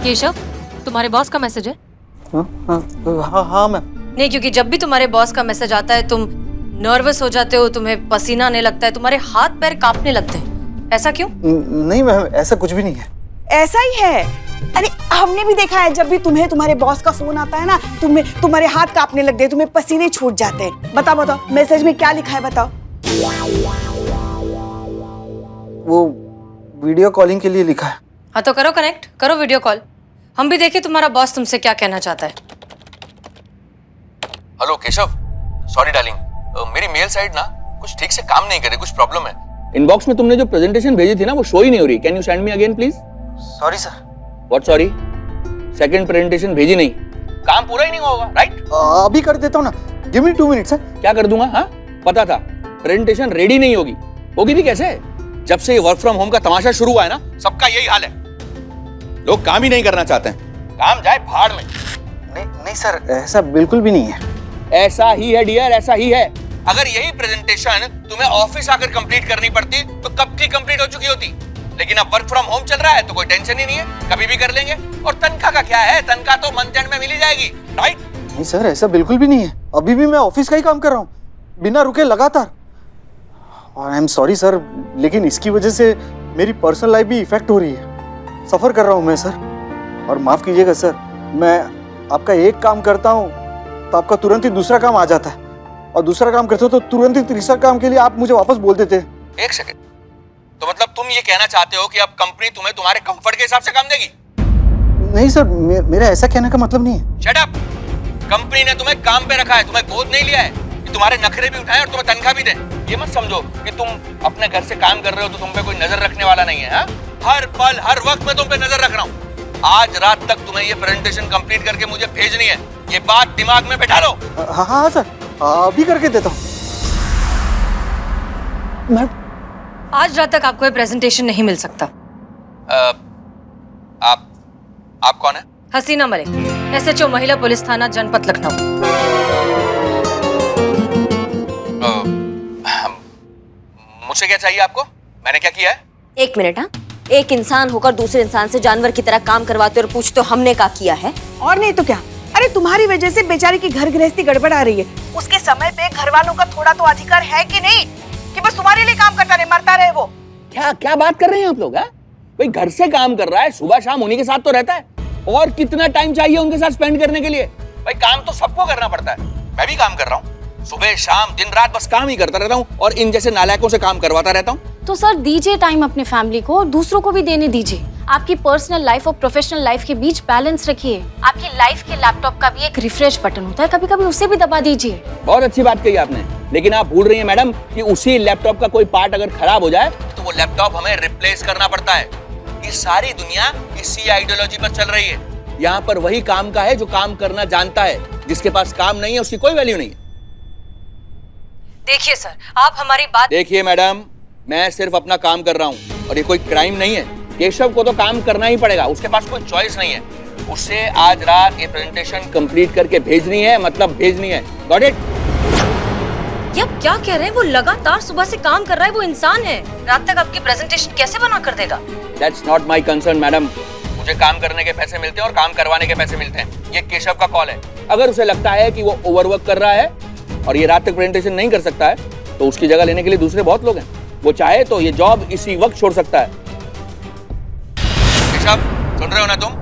केशव, तुम्हारे बॉस का मैसेज है? हाँ मैम। नहीं, क्योंकि जब भी तुम्हारे बॉस का मैसेज आता है तुम नर्वस हो जाते हो, तुम्हें पसीना आने लगता है, तुम्हारे हाथ पैर कांपने लगते हैं। ऐसा क्यों? नहीं मैम, ऐसा कुछ भी नहीं है। ऐसा ही है। अरे हमने भी देखा है, जब भी तुम्हें तुम्हारे बॉस का फोन आता है ना, तुम्हारे हाथ कांपने लगते हैं, तुम्हें पसीने छूट जाते हैं। बताओ मैसेज में क्या लिखा है, बताओ। वो वीडियो कॉलिंग के लिए लिखा है। हाँ तो करो, कनेक्ट करो वीडियो कॉल, हम भी देखें तुम्हारा बॉस तुमसे क्या कहना चाहता है। हेलो केशव, सॉरी डार्लिंग, मेरी मेल साइट ना कुछ ठीक से काम नहीं कर रही, कुछ प्रॉब्लम है। इनबॉक्स में तुमने जो प्रेजेंटेशन भेजी थी ना, वो शो ही नहीं हो रही। Can you send me again please? Sorry sir. What sorry? Second presentation भेजी नहीं, काम पूरा ही नहीं होगा, राइट? अभी कर देता हूँ ना, गिव मी 2 मिनट्स सर। क्या कर दूंगा? हाँ पता था प्रेजेंटेशन रेडी नहीं होगी। होगी भी कैसे? जब से ये वर्क फ्रॉम होम का तमाशा शुरू हुआ है ना, सबका यही हाल है। लोग काम ही नहीं करना चाहते हैं, काम जाए भाड़ में। नहीं सर, ऐसा बिल्कुल भी नहीं है। ऐसा ही है डियर, ऐसा ही है। अगर यही प्रेजेंटेशन तुम्हें ऑफिस आकर कंप्लीट करनी पड़ती तो कब की कंप्लीट हो चुकी होती। लेकिन अब वर्क फ्रॉम होम चल रहा है तो कोई टेंशन ही नहीं है, कभी भी कर लेंगे। और तनख्वाह का क्या है, तनख्वाह तो मंथ एंड में मिल ही जाएगी, राइट? नहीं सर, ऐसा बिल्कुल भी नहीं है। अभी भी मैं ऑफिस का ही काम कर रहा हूँ, बिना रुके, लगातार। और आई एम सॉरी सर, लेकिन इसकी वजह से मेरी पर्सनल लाइफ भी इफेक्ट हो रही है। सफर कर रहा हूँ मैं सर, और माफ कीजिएगा सर, मैं आपका एक काम करता हूँ तो आपका तुरंत ही दूसरा काम आ जाता है, और दूसरा काम करते हो तो तुरंत ही तीसरा काम के लिए आप मुझे वापस बोल देते हैं। एक सेकंड, तो मतलब तुम ये कहना चाहते हो कि अब कंपनी तुम्हें तुम्हारे कंफर्ट के हिसाब से काम देगी? नहीं सर, मेरा ऐसा कहने का मतलब नहीं है। Shut up! कंपनी ने तुम्हें काम पे रखा है, तुम्हें गोद नहीं लिया है कि तुम्हारे नखरे भी उठाएं और तुम्हें तनख्वाह भी दें। ये मत समझो कि तुम अपने घर से काम कर रहे हो तो तुम पे कोई नजर रखने वाला नहीं है। हर पल हर वक्त मैं तुम पे नजर रख रहा हूँ। आज रात तक तुम्हें ये प्रेजेंटेशन कंप्लीट करके मुझे भेजनी है, ये बात दिमाग में बैठा लो। हाँ सर, अभी करके देता हूँ। मैं आज रात तक आपको ये प्रेजेंटेशन नहीं मिल सकता। आप कौन है? हसीना मलिक, SHO महिला पुलिस थाना जनपद लखनऊ। मुझसे क्या चाहिए आपको? मैंने क्या किया है? एक मिनट। हाँ, एक इंसान होकर दूसरे इंसान से जानवर की तरह काम करवाते और पूछते हो हमने क्या किया है? और नहीं तो क्या। अरे तुम्हारी वजह से बेचारी की घर गृहस्थी गड़बड़ आ रही है। उसके समय पे घर वालों का थोड़ा तो अधिकार है कि नहीं, कि बस तुम्हारे लिए काम करता रहे, मरता रहे वो। क्या क्या बात कर रहे हैं आप लोग? भाई घर से काम कर रहा है, सुबह शाम उन्हीं के साथ तो रहता है, और कितना टाइम चाहिए उनके साथ स्पेंड करने के लिए? भाई काम तो सबको करना पड़ता है, मैं भी काम कर रहा हूँ, सुबह शाम दिन रात बस काम ही करता रहता हूँ, और इन जैसे नालायकों से काम करवाता रहता हूँ। तो सर दीजिए टाइम अपने फैमिली को, और दूसरों को भी देने दीजिए। आपकी पर्सनल लाइफ और प्रोफेशनल लाइफ के बीच बैलेंस रखिए। आपकी लाइफ के लैपटॉप का भी एक रिफ्रेश बटन होता है, कभी कभी उसे भी दबा दीजिए। बहुत अच्छी बात कही आपने, लेकिन आप भूल रही हैं मैडम कि उसी लैपटॉप का कोई पार्ट अगर खराब हो जाए तो वो लैपटॉप हमें रिप्लेस करना पड़ता है। ये सारी दुनिया इसी आइडियोलॉजी पर चल रही है। यहाँ पर वही काम का है जो काम करना जानता है, जिसके पास काम नहीं है उसकी कोई वैल्यू नहीं है। देखिए सर, आप हमारी बात। देखिए मैडम, मैं सिर्फ अपना काम कर रहा हूँ, और ये कोई क्राइम नहीं है। केशव को तो काम करना ही पड़ेगा, उसके पास कोई चॉइस नहीं है। उसे आज रात ये प्रेजेंटेशन कंप्लीट करके भेजनी है, मतलब भेजनी है। Got it? ये आप क्या कह रहे हैं? वो लगातार सुबह से काम कर रहा है, वो इंसान है। रात तक आपकी प्रेजेंटेशन कैसे बना कर देगा? That's not my concern, madam. मुझे काम करने के पैसे मिलते हैं और काम करवाने के पैसे मिलते हैं। ये केशव का कॉल है। अगर उसे लगता है कि वो ओवरवर्क कर रहा है और ये रात तक प्रेजेंटेशन नहीं कर सकता है, तो उसकी जगह लेने के लिए दूसरे बहुत लोग हैं। वो चाहे तो ये जॉब इसी वक्त छोड़ सकता है। केशव, सुन रहे हो ना तुम?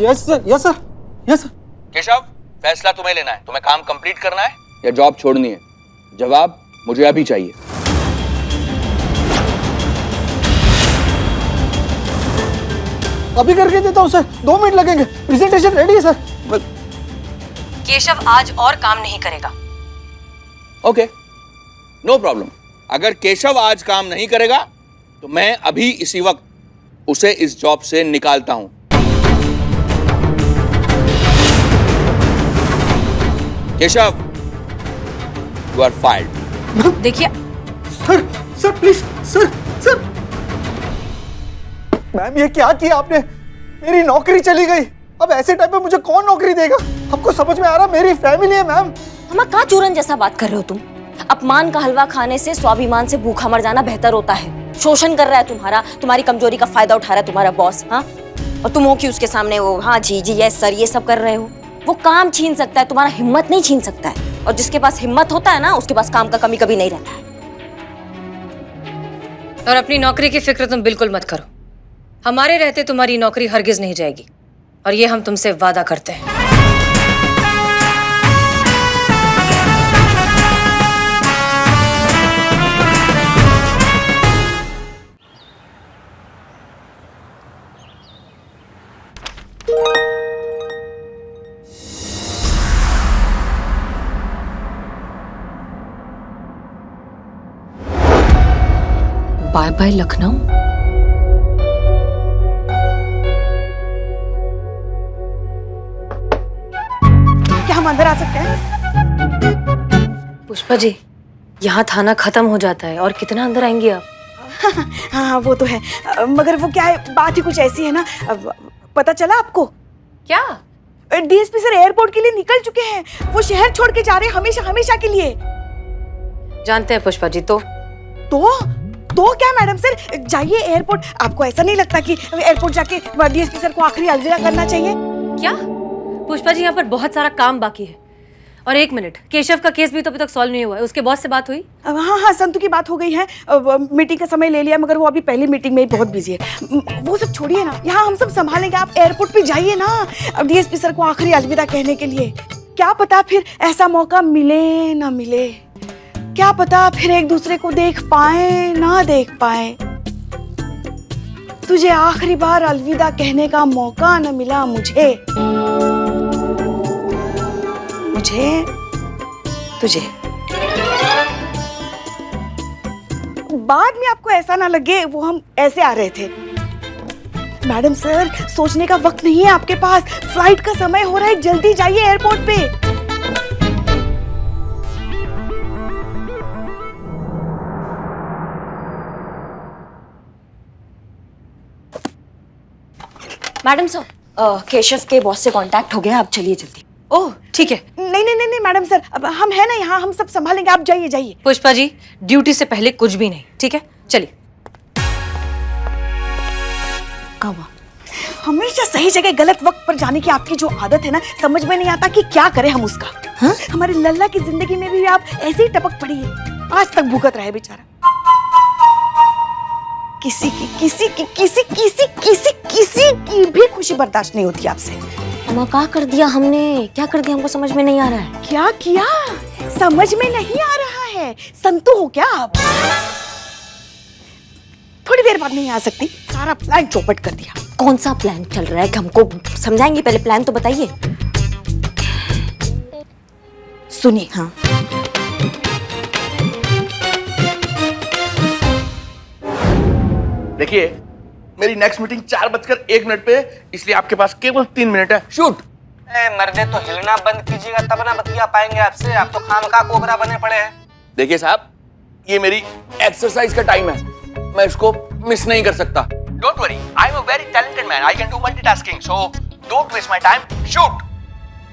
Yes sir, yes sir, yes sir. Keshav, फैसला तुम्हें लेना है, तुम्हें काम कंप्लीट करना है या जॉब छोड़नी है। जवाब मुझे अभी चाहिए। अभी करके देता हूँ सर, 2 मिनट लगेंगे, प्रेजेंटेशन रेडी है सर। केशव आज और काम नहीं करेगा। Okay, no problem. अगर केशव आज काम नहीं करेगा तो मैं अभी इसी वक्त उसे इस जॉब से निकालता हूं। Keshav, you are fired. देखिए सर प्लीज, सर। मैम, ये क्या किया आपने? मेरी नौकरी चली गई। अब ऐसे टाइम पे मुझे कौन नौकरी देगा? आपको समझ में आ रहा? मेरी फैमिली है मैम। हम कहाँ चूरन जैसा बात कर रहे हो तुम? अपमान का हलवा खाने से स्वाभिमान से भूखा मर जाना बेहतर होता है। शोषण कर रहा है तुम्हारी कमजोरी का फायदा उठा रहा है तुम्हारा बॉस। हाँ, और तुम हो कि उसके सामने वो हाँ जी जी यस सर ये सब कर रहे हो। वो काम छीन सकता है, तुम्हारा हिम्मत नहीं छीन सकता है। और जिसके पास हिम्मत होता है ना, उसके पास काम का कमी कभी नहीं रहता है। और अपनी नौकरी की फिक्र तुम बिल्कुल मत करो। हमारे रहते तुम्हारी नौकरी हरगिज नहीं जाएगी, और ये हम तुमसे वादा करते हैं। Bye bye Lucknow. क्या हम अंदर आ सकते हैं? पुष्पा जी, यहाँ थाना खत्म हो जाता है और कितना अंदर आएंगी आप? हाँ वो तो है, मगर वो क्या है, बात ही कुछ ऐसी है ना। पता चला आपको? क्या? डीएसपी सर एयरपोर्ट के लिए निकल चुके हैं। वो शहर छोड़ के जा रहे हैं हमेशा हमेशा के लिए। जानते हैं पुष्पा जी, तो क्या मैडम सर, जाइए एयरपोर्ट। आपको ऐसा नहीं लगता कि एयरपोर्ट जाके डीएसपी सर को आखिरी अलविदा करना चाहिए? क्या पुष्पा जी, यहाँ पर बहुत सारा काम बाकी है। और एक मिनट, केशव का केस भी तो अभी तक सॉल्व नहीं हुआ है। उसके बॉस से बात हुई? हाँ संतु की बात हो गई है। मीटिंग का समय ले लिया, मगर वो अभी पहली मीटिंग में ही बहुत बिजी है। वो सब छोड़िए ना, यहाँ हम सब संभालेंगे। आप एयरपोर्ट पे जाइए ना, अब डीएसपी सर को आखिरी अलविदा कहने के लिए। क्या पता फिर ऐसा मौका मिले ना मिले, क्या पता फिर एक दूसरे को देख पाए ना देख पाए। तुझे आखिरी बार अलविदा कहने का मौका न मिला मुझे तुझे। बाद में आपको ऐसा ना लगे वो हम ऐसे आ रहे थे। मैडम सर, सोचने का वक्त नहीं है आपके पास। फ्लाइट का समय हो रहा है, जल्दी जाइए एयरपोर्ट पे। मैडम सर, केशव के बॉस से कांटेक्ट हो गया, आप चलिए जल्दी। ओह ठीक है। नहीं मैडम सर, अब हम है ना यहाँ, हम सब संभालेंगे। आप जाइए। पुष्पा जी, ड्यूटी से पहले कुछ भी नहीं, ठीक है? चलिए। हमेशा सही जगह गलत वक्त पर जाने की आपकी जो आदत है ना, समझ में नहीं आता कि क्या करें हम उसका। हाँ? हमारे लल्ला की जिंदगी में भी आप ऐसे ही टपक पड़ी है, आज तक भुगत रहा है बेचारा। किसी की भी खुशी बर्दाश्त नहीं होती आपसे। अम्मा, क्या कर दिया हमने? क्या कर दिया? हमको समझ में नहीं आ रहा है। क्या किया समझ में नहीं आ रहा है? संतु हो क्या आप? थोड़ी देर बाद नहीं आ सकती? सारा प्लान चौपट कर दिया। कौन सा प्लान चल रहा है? हमको समझाएंगे? पहले प्लान तो बताइए। सुनिए। हाँ, देखिए, मेरी नेक्स्ट मीटिंग 4:01 पे, इसलिए आपके पास केवल 3 मिनट है। शूट। मर्दे तो हिलना बंद कीजिएगा, तब ना बतिया पाएंगे आपसे। आप तो खामखा कोबरा बने पड़े हैं। देखिए साहब, ये मेरी एक्सरसाइज का टाइम है, मैं इसको मिस नहीं कर सकता। Don't worry, I am a very talented man, I can do multitasking, so don't waste my time. Shoot.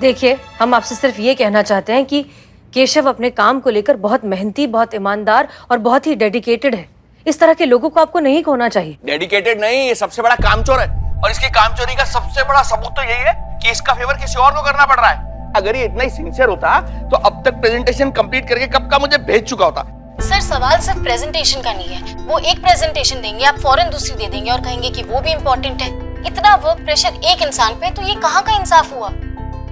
देखिए, हम आपसे सिर्फ ये कहना चाहते हैं कि केशव अपने काम को लेकर बहुत मेहनती, बहुत ईमानदार और बहुत ही डेडिकेटेड है। इस तरह के लोगों को आपको नहीं खोना चाहिए। डेडिकेटेड नहीं, ये सबसे बड़ा कामचोर है, और इसकी कामचोरी का सबसे बड़ा सबूत तो यही है कि इसका फेवर किसी और को करना पड़ रहा है। अगर ये इतना ही सिंसियर होता तो अब तक प्रेजेंटेशन कंप्लीट करके कब का मुझे भेज चुका होता। सर, सवाल सिर्फ प्रेजेंटेशन का नहीं है। वो एक प्रेजेंटेशन देंगे, आप फौरन दूसरी दे देंगे और कहेंगे कि वो भी इम्पोर्टेंट है। इतना वर्क प्रेशर एक इंसान पे, तो ये कहाँ का इंसाफ हुआ?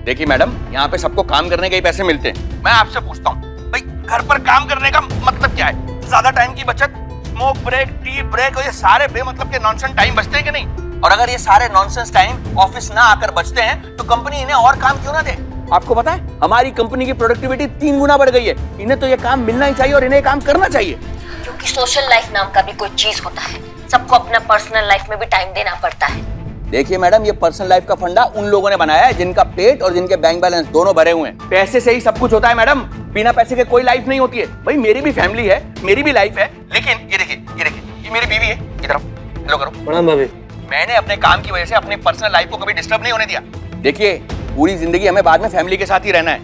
देखिए मैडम, यहाँ पे सबको काम करने के ही पैसे मिलते हैं। मैं आपसे पूछता हूँ, भाई घर पर काम करने का मतलब क्या है? ज्यादा टाइम की बचत, स्मोक ब्रेक, टी ब्रेक, और ये सारे बेमतलब के नॉनसेंस टाइम बचते हैं कि नहीं? और अगर ये सारे नॉनसेंस टाइम ऑफिस ना आकर बचते हैं तो कंपनी इन्हें और काम क्यों ना दे? आपको पता है, हमारी कंपनी की प्रोडक्टिविटी 3 गुना बढ़ गई है। इन्हें तो ये काम मिलना ही चाहिए और इन्हें काम करना चाहिए। क्योंकि सोशल लाइफ नाम का भी कोई चीज होता है, सबको अपना पर्सनल लाइफ में भी टाइम देना पड़ता है। देखिए मैडम, ये पर्सनल लाइफ का फंडा उन लोगों ने बनाया है जिनका पेट और जिनके बैंक बैलेंस दोनों भरे हुए हैं। पैसे से ही सब कुछ होता है मैडम, बिना पैसे के कोई लाइफ नहीं होती है। भाई मेरी भी फैमिली है, मेरी भी लाइफ है, लेकिन ये देखिए, ये मेरी बीवी है। इधर आओ, हेलो करो। प्रणाम भाभी। मैंने अपने काम की वजह से अपनी पर्सनल लाइफ को कभी डिस्टर्ब नहीं होने दिया। देखिए, पूरी जिंदगी हमें बाद में फैमिली के साथ ही रहना है,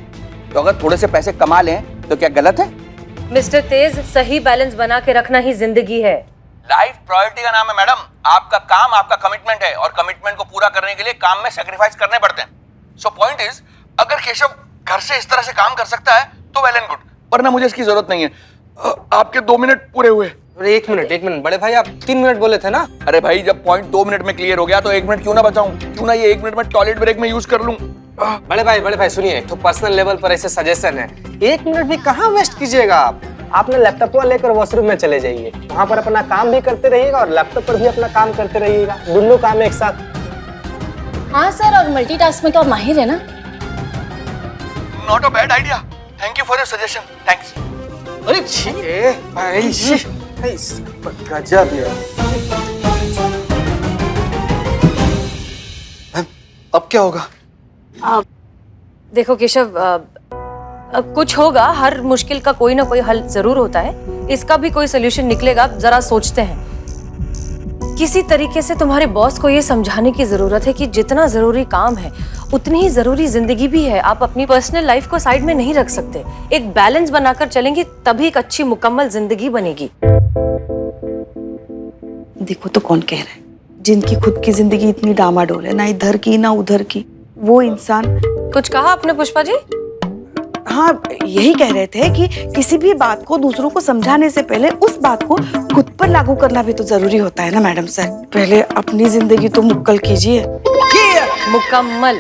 तो अगर थोड़े से पैसे कमा लें तो क्या गलत है? मिस्टर तेज, सही बैलेंस बना के रखना ही जिंदगी है। लाइफ प्रायोरिटी का नाम है मैडम। आपका काम आपका कमिटमेंट है और कमिटमेंट को पूरा करने के लिए काम में सेक्रीफाइस करने पड़ते हैं। सो पॉइंट इज, अगर केशव घर से इस तरह से काम कर सकता है तो वेल एंड गुड, वरना मुझे इसकी जरूरत नहीं है। आपके 2 मिनट पूरे हुए। अरे एक मिनट बड़े भाई, आप 3 मिनट बोले थे ना। अरे भाई, जब पॉइंट 2 मिनट में क्लियर हो गया तो 1 मिनट क्यों ना बचाऊं? क्यों ना ये 1 मिनट में टॉयलेट ब्रेक में यूज कर लूं? बड़े भाई सुनिए, तो पर्सनल लेवल पर ऐसे सजेशन है, 1 मिनट भी कहाँ वेस्ट कीजिएगा आप। अपना लैपटॉप लेकर वॉशरूम में चले जाइए, वहाँ पर अपना काम भी करते रहिएगा और लैपटॉप पर भी अपना काम करते रहिएगा, दोनों काम एक साथ। हाँ सर, और मल्टीटास्क में तो आप माहिर है ना। Not a bad idea, thank you for your suggestion, thanks. अरे भाई गजब यार। अब क्या होगा? देखो केशव, अब कुछ होगा, हर मुश्किल का कोई ना कोई हल जरूर होता है, इसका भी कोई सोल्यूशन निकलेगा। जरा सोचते हैं, किसी तरीके से तुम्हारे बॉस को ये समझाने की जरूरत है कि जितना जरूरी काम है उतनी ही जरूरी जिंदगी भी है। आप अपनी पर्सनल लाइफ को साइड में नहीं रख सकते। एक बैलेंस बनाकर चलेंगे तभी एक अच्छी मुकम्मल जिंदगी बनेगी। देखो तो कौन कह रहा है, जिनकी खुद की जिंदगी इतनी डामाडोल है, ना इधर की ना उधर की, वो इंसान। कुछ कहा आपने पुष्पा जी? हाँ, यही कह रहे थे कि किसी भी बात को दूसरों को समझाने से पहले उस बात को खुद पर लागू करना भी तो जरूरी होता है ना मैडम सर। पहले अपनी जिंदगी तो मुक्कल कीजिए। मुकम्मल?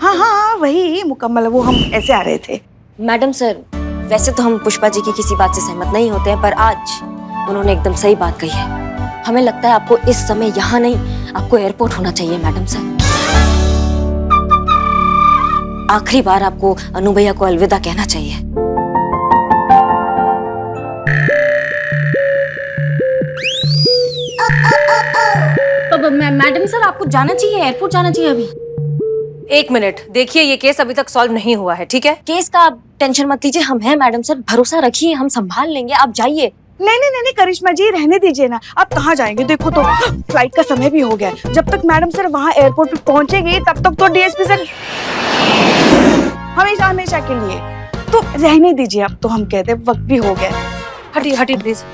हाँ, वही मुकम्मल, वो हम ऐसे आ रहे थे। मैडम सर, वैसे तो हम पुष्पा जी की किसी बात से सहमत नहीं होते हैं, पर आज उन्होंने एकदम सही बात कही है। हमें लगता है आपको इस समय यहाँ नहीं, आपको एयरपोर्ट होना चाहिए मैडम सर। आखिरी बार आपको अनु भैया को अलविदा कहना चाहिए। मैडम सर, आपको जाना चाहिए, एयरपोर्ट जाना चाहिए अभी। 1 मिनट, देखिए ये केस अभी तक सॉल्व नहीं हुआ है, ठीक है? केस का आप टेंशन मत लीजिए, हम हैं मैडम सर, भरोसा रखिए, हम संभाल लेंगे, आप जाइए। नहीं करिश्मा जी, रहने दीजिए ना। आप कहाँ जाएंगे? देखो तो फ्लाइट का समय भी हो गया। जब तक मैडम सर वहाँ एयरपोर्ट पे पहुंचेंगे तब तक तो डीएसपी सर हमेशा के लिए तो रहने दीजिए। अब तो हम कहते हैं वक्त भी हो गया। हटिए प्लीज।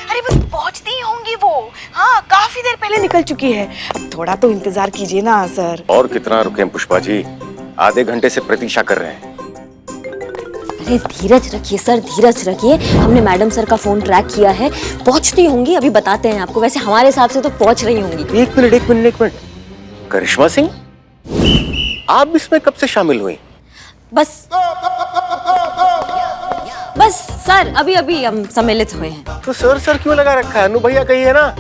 अरे बस पहुंचती ही होंगी वो। हाँ, काफी देर पहले निकल चुकी है। अब थोड़ा तो इंतजार कीजिए ना सर। और कितना रुके पुष्पा जी, आधे घंटे से प्रतीक्षा कर रहे हैं। अरे धीरज रखिए सर, धीरज रखिए, हमने मैडम सर का फोन ट्रैक किया है, पहुंचती होंगी, अभी बताते हैं आपको। वैसे हमारे हिसाब से तो पहुंच रही होंगी। एक मिनट, करिश्मा सिंह, आप इसमें कब से शामिल हुई? बस सर, अभी हम सम्मिलित हुए हैं। तो सर क्यों लगा रखा है? अनु भैया कही है ना।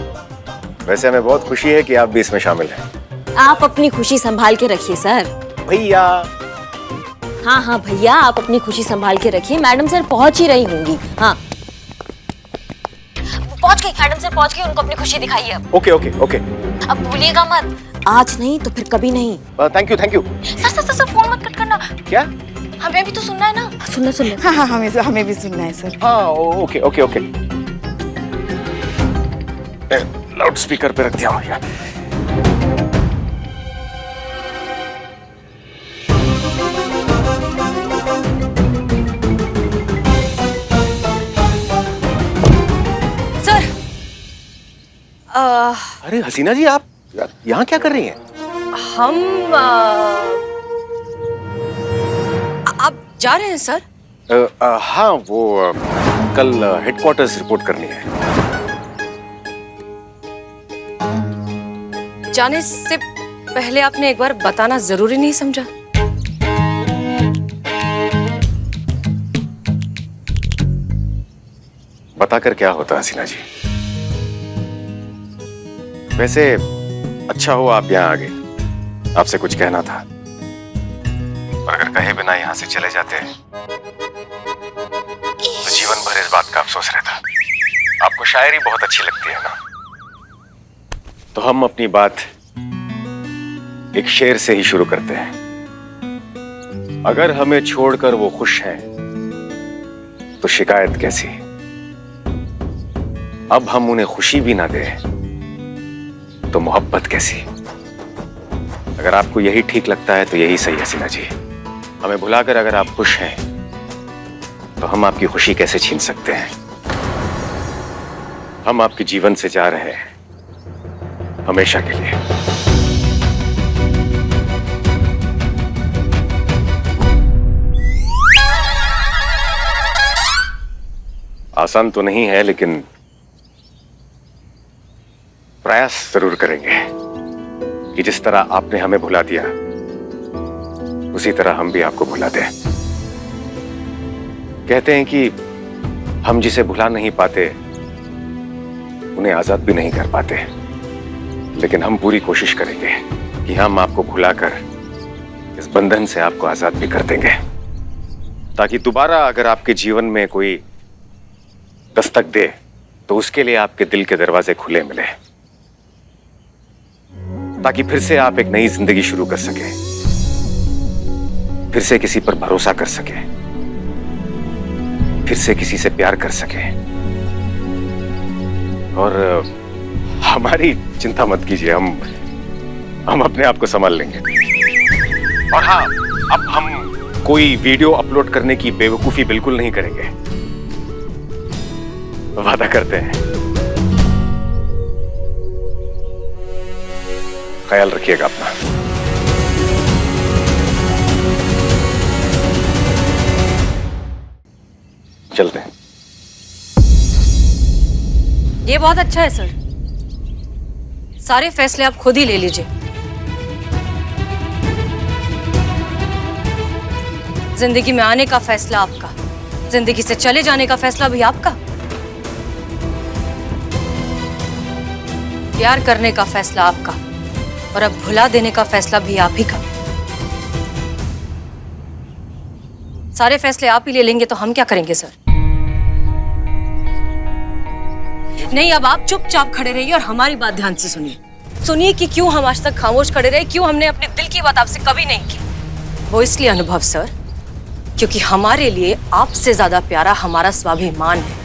वैसे हमें बहुत खुशी है कि आप भी इसमें शामिल हैं। आप अपनी खुशी संभाल के रखिए सर। भैया। हाँ भैया, आप अपनी खुशी संभाल के रखिए। मैडम सर पहुंच ही रही होंगी। हाँ, पहुंच गई मैडम सर, पहुंच गई। उनको अपनी खुशी दिखाइए अब। ओके। अब भूलिएगा मत, आज नहीं तो फिर कभी नहीं। Thank you. सर फोन मत कट करना। क्या? हमें भी तो सुनना है ना। सुनना। हाँ, हमें भी सुनना है सर। हाँ, ओके। लाउड स्पीकर पे रख दिया हूँ यार। सर, अरे हसीना जी, आप यहाँ क्या कर रही हैं? हम आप जा रहे हैं सर? हाँ, वो कल हेडक्वार्टर्स रिपोर्ट करनी है। जाने से पहले आपने एक बार बताना जरूरी नहीं समझा? बताकर क्या होता हसीना जी? वैसे अच्छा हुआ आप यहाँ आ गए, आपसे कुछ कहना था। और अगर कहे बिना यहाँ से चले जाते तो जीवन भर इस बात का अफसोस रहता। आपको शायरी बहुत अच्छी लगती है ना, तो हम अपनी बात एक शेर से ही शुरू करते हैं। अगर हमें छोड़कर वो खुश हैं तो शिकायत कैसी, अब हम उन्हें खुशी भी ना दें तो मोहब्बत कैसी। अगर आपको यही ठीक लगता है तो यही सही हसीना जी। हमें भुलाकर अगर आप खुश हैं तो हम आपकी खुशी कैसे छीन सकते हैं? हम आपके जीवन से जा रहे हैं हमेशा के लिए। आसान तो नहीं है, लेकिन प्रयास जरूर करेंगे कि जिस तरह आपने हमें भुला दिया उसी तरह हम भी आपको भुला दें। कहते हैं कि हम जिसे भुला नहीं पाते उन्हें आजाद भी नहीं कर पाते, लेकिन हम पूरी कोशिश करेंगे कि हम आपको भुलाकर इस बंधन से आपको आजाद भी कर देंगे, ताकि दोबारा अगर आपके जीवन में कोई दस्तक दे तो उसके लिए आपके दिल के दरवाजे खुले मिले, ताकि फिर से आप एक नई जिंदगी शुरू कर सके, फिर से किसी पर भरोसा कर सके, फिर से किसी से प्यार कर सके। और हमारी चिंता मत कीजिए, हम अपने आप को संभाल लेंगे। और हाँ, अब हम कोई वीडियो अपलोड करने की बेवकूफी बिल्कुल नहीं करेंगे, वादा करते हैं। ख्याल रखिएगा अपना। चलते हैं। ये बहुत अच्छा है सर, सारे फैसले आप खुद ही ले लीजिए। जिंदगी में आने का फैसला आपका, जिंदगी से चले जाने का फैसला भी आपका, प्यार करने का फैसला आपका, और अब भुला देने का फैसला भी आप ही का। सारे फैसले आप ही ले लेंगे तो हम क्या करेंगे सर? नहीं, अब आप चुपचाप खड़े रहिए और हमारी बात ध्यान से सुनिए कि क्यों हम आज तक खामोश खड़े रहे, क्यों हमने अपने दिल की बात आपसे कभी नहीं की। वो इसलिए अनुभव सर, क्योंकि हमारे लिए आपसे ज्यादा प्यारा हमारा स्वाभिमान है।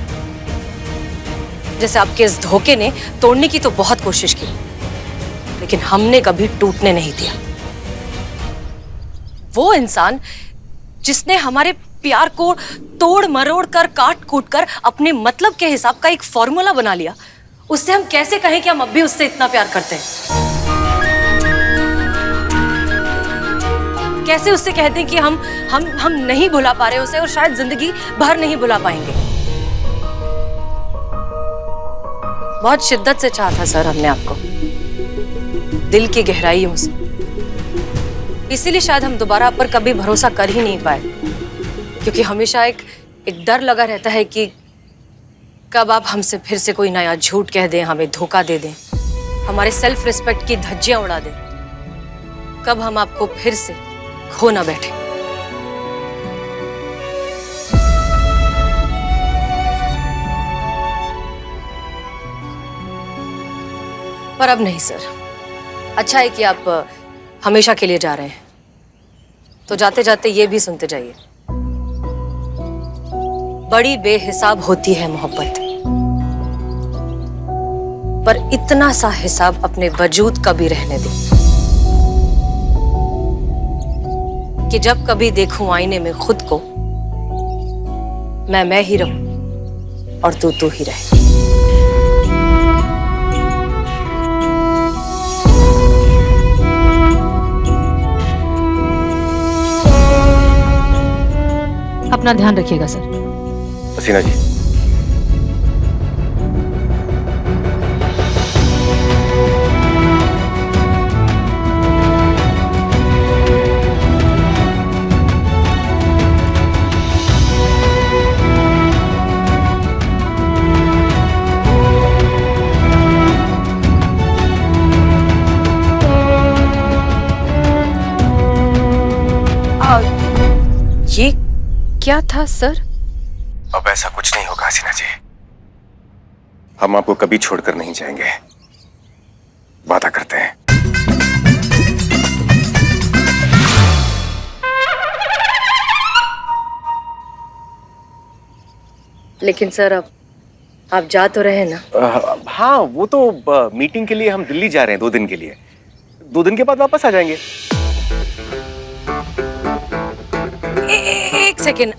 जैसे आपके इस धोखे ने तोड़ने की तो बहुत कोशिश की, लेकिन हमने कभी टूटने नहीं दिया। वो इंसान जिसने हमारे प्यार को तोड़ मरोड़ कर, काट कूट कर अपने मतलब के हिसाब का एक फॉर्मूला बना लिया, उससे हम कैसे कहें कि हम अब भी उससे इतना प्यार करते हैं? कैसे उससे कहते हैं कि हम नहीं भुला पा रहे उसे, और शायद जिंदगी भर नहीं भुला पाएंगे। बहुत शिद्दत से चाहा था सर हमने आपको, दिल की गहराइयों से, इसीलिए शायद हम दोबारा आप पर कभी भरोसा कर ही नहीं पाए, क्योंकि हमेशा एक डर लगा रहता है कि कब आप हमसे फिर से कोई नया झूठ कह दें, हमें धोखा दे दें, हमारे सेल्फ रिस्पेक्ट की धज्जियां उड़ा दें, कब हम आपको फिर से खो ना बैठे। पर अब नहीं सर, अच्छा है कि आप हमेशा के लिए जा रहे हैं, तो जाते जाते ये भी सुनते जाइए, बड़ी बेहिसाब होती है मोहब्बत, पर इतना सा हिसाब अपने वजूद का भी रहने दे कि जब कभी देखूं आईने में खुद को, मैं ही रहूं और तू ही रहे। अपना ध्यान रखिएगा सर। हसीना जी, ये क्या था सर? अब ऐसा कुछ नहीं होगा हसीना जी, हम आपको कभी छोड़कर नहीं जाएंगे, वादा करते हैं। लेकिन सर अब आप जा तो रहे ना? हाँ, वो तो मीटिंग के लिए हम दिल्ली जा रहे हैं 2 दिन के लिए, 2 दिन के बाद वापस आ जाएंगे। सेकेंड,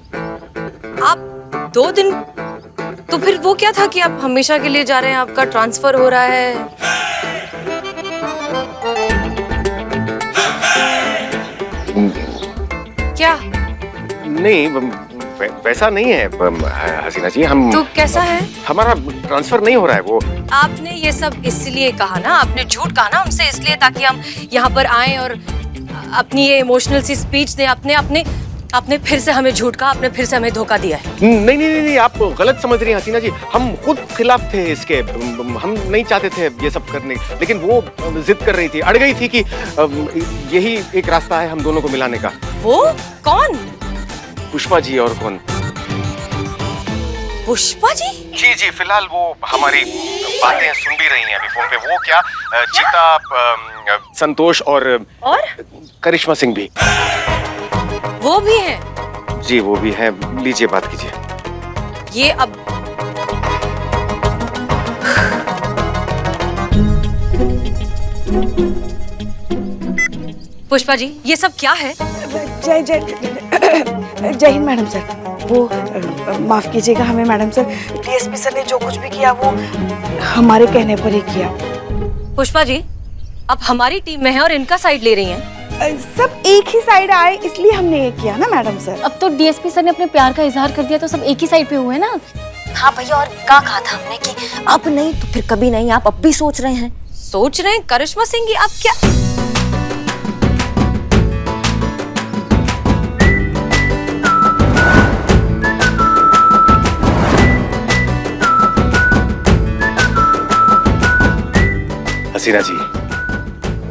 आप 2 दिन, तो फिर वो क्या था कि आप हमेशा के लिए जा रहे हैं, आपका ट्रांसफर हो रहा है? क्या? नहीं, वैसा नहीं है हसीना जी। हम तो कैसा है? हमारा ट्रांसफर नहीं हो रहा है। वो आपने ये सब इसलिए कहा ना, आपने झूठ कहा ना हमसे इसलिए, ताकि हम यहाँ पर आए और अपनी ये इमोशनल सी स्पीच दें। आपने फिर से हमें झूठ कहा, आपने फिर से हमें धोखा दिया है। नहीं, आप गलत समझ रही हैं हसीना जी। हम खुद खिलाफ थे इसके, हम नहीं चाहते थे ये सब करने, लेकिन वो जिद कर रही थी, अड़ गई थी कि यही एक रास्ता है हम दोनों को मिलाने का। वो कौन? पुष्पा जी, और कौन? पुष्पा जी? जी, फिलहाल वो हमारी बातें सुन भी रही हैं अभी फोन पे। वो क्या, चीता, संतोष और करिश्मा सिंह भी। वो भी हैं? जी, वो भी हैं। लीजिए, बात कीजिए। ये अब पुष्पा जी, ये सब क्या है? जय हिंद मैडम सर। वो माफ कीजिएगा हमें मैडम सर, डीएसपी सर ने जो कुछ भी किया वो हमारे कहने पर ही किया। पुष्पा जी, आप हमारी टीम में हैं और इनका साइड ले रही हैं। सब एक ही साइड आए इसलिए हमने ये किया ना मैडम सर। अब तो डीएसपी सर ने अपने प्यार का इजहार कर दिया तो सब एक ही साइड पे हुए ना। हाँ भैया, और क्या कहा था हमने कि अब नहीं तो फिर कभी नहीं, आप अब भी सोच रहे हैं? सोच रहे हैं? करिश्मा सिंह जी, आप क्या? हसीना जी,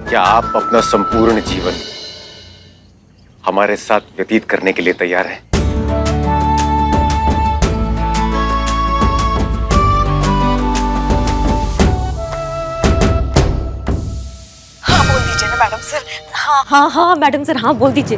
क्या आप अपना संपूर्ण जीवन हमारे साथ व्यतीत करने के लिए तैयार हैं? हाँ बोल दीजिए ना मैडम सर। हाँ मैडम सर, हाँ बोल दीजिए।